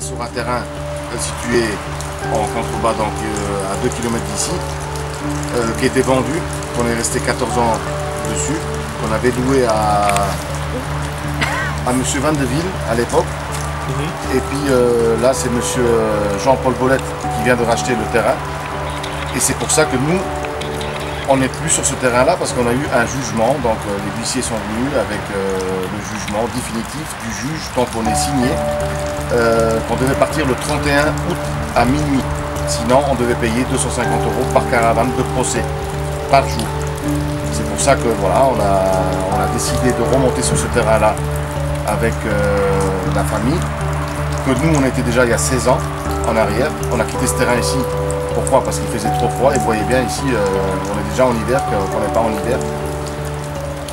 sur un terrain situé en contrebas, donc à 2 km d'ici, qui était vendu, qu'on est resté 14 ans dessus, qu'on avait loué à M. Van de Ville à l'époque. Et puis là, c'est M. Jean-Paul Bolette qui vient de racheter le terrain. Et c'est pour ça que nous, on n'est plus sur ce terrain-là parce qu'on a eu un jugement. Donc les huissiers sont venus avec le jugement définitif du juge, tant qu'on est signé, qu'on devait partir le 31 août à minuit. Sinon, on devait payer 250 € par caravane de procès, par jour. C'est pour ça que voilà, on a décidé de remonter sur ce terrain-là avec la famille. Que nous, on était déjà il y a 16 ans en arrière. On a quitté ce terrain ici. Pourquoi? Parce qu'il faisait trop froid. Et vous voyez bien ici, on est déjà en hiver, qu'on n'est pas en hiver.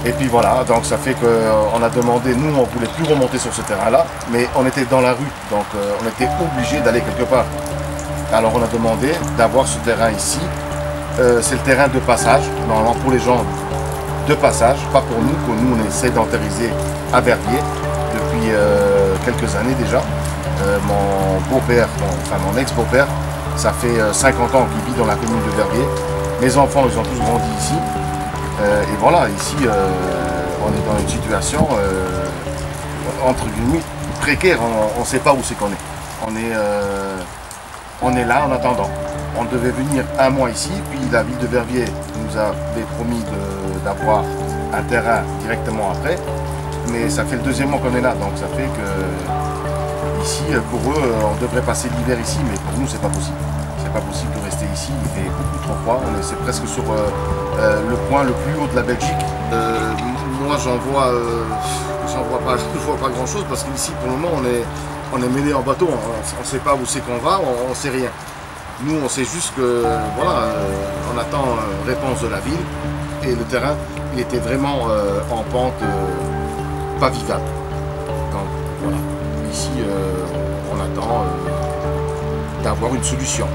Et puis voilà, donc ça fait qu'on a demandé, nous on ne voulait plus remonter sur ce terrain-là, mais on était dans la rue, donc on était obligé d'aller quelque part. Alors on a demandé d'avoir ce terrain ici. C'est le terrain de passage, normalement pour les gens de passage, pas pour nous, que nous on est sédentarisés à Verviers depuis quelques années déjà. Mon beau-père, enfin mon ex-beau-père, ça fait 50 ans qu'il vit dans la commune de Verviers. Mes enfants, ils ont tous grandi ici. Et voilà, ici, on est dans une situation, entre guillemets, précaire. On ne sait pas où c'est qu'on est. On est là en attendant. On devait venir un mois ici, puis la ville de Verviers nous avait promis d'avoir un terrain directement après. Mais ça fait le deuxième mois qu'on est là, donc ça fait que ici, pour eux, on devrait passer l'hiver ici, mais pour nous, c'est pas possible. C'est pas possible de rester ici, il fait beaucoup trop froid. C'est presque sur le point le plus haut de la Belgique. Moi, j'en vois pas grand chose parce qu'ici, pour le moment, on est mêlé en bateau. On ne sait pas où c'est qu'on va, on ne sait rien. Nous, on sait juste que, voilà, on attend réponse de la ville et le terrain, il était vraiment en pente pas vivable. Donc, voilà. Ici, on attend d'avoir une solution.